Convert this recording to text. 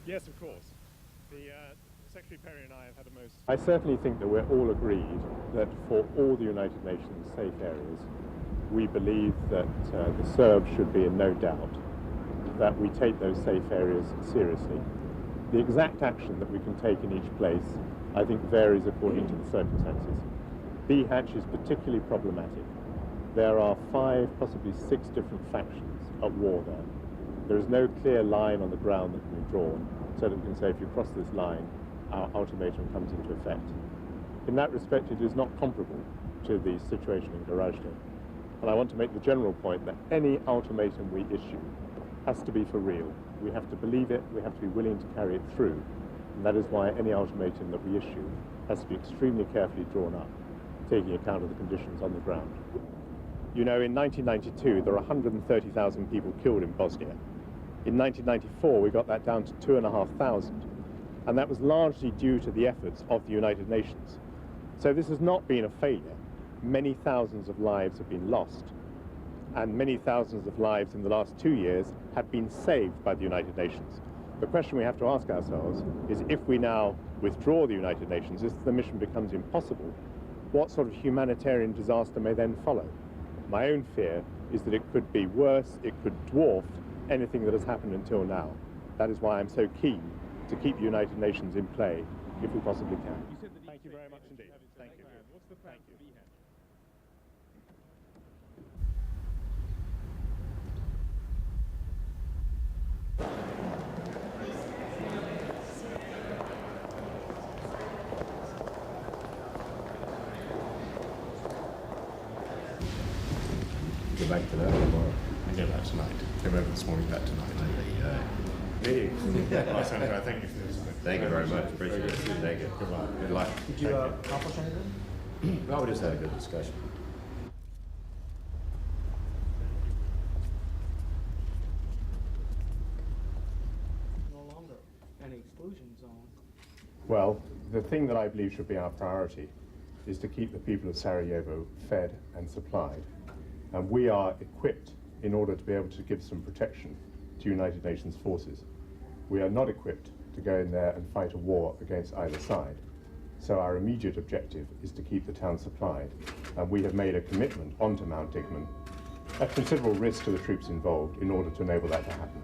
Yes, of course. Secretary Perry and I have had a most... I certainly think that we're all agreed that for all the United Nations safe areas, we believe that the Serbs should be in no doubt, that we take those safe areas seriously. The exact action that we can take in each place, I think, varies according to the circumstances. Bihac is particularly problematic. There are 5, possibly 6 different factions at war there. There is no clear line on the ground that can be drawn, so that we can say if you cross this line, our ultimatum comes into effect. In that respect, it is not comparable to the situation in Gorazde. And I want to make the general point that any ultimatum we issue has to be for real. We have to believe it, we have to be willing to carry it through. And that is why any ultimatum that we issue has to be extremely carefully drawn up, taking account of the conditions on the ground. You know, in 1992, there were 130,000 people killed in Bosnia. In 1994, we got that down to 2,500. And that was largely due to the efforts of the United Nations. So this has not been a failure. Many thousands of lives have been lost, and many thousands of lives in the last 2 years have been saved by the United Nations. The question we have to ask ourselves is, if we now withdraw the United Nations, if the mission becomes impossible, what sort of humanitarian disaster may then follow? My own fear is that it could be worse, it could dwarf anything that has happened until now. That is why I'm so keen to keep the United Nations in play if we possibly can. Thank you very much indeed. Thank you. What's the plan for Bihac? Go back to that tomorrow. I go back tonight. Came over this morning, back tonight. Hey. Well, Senator, thank you for this. Thank you very much. Appreciate it. Thank you. Good luck. Good luck. Did you accomplish anything? No, we just had a good discussion. No longer any exclusion zone. Well, the thing that I believe should be our priority is to keep the people of Sarajevo fed and supplied. And we are equipped in order to be able to give some protection to United Nations forces. We are not equipped to go in there and fight a war against either side. So our immediate objective is to keep the town supplied. And we have made a commitment onto Mount Digman at considerable risk to the troops involved in order to enable that to happen.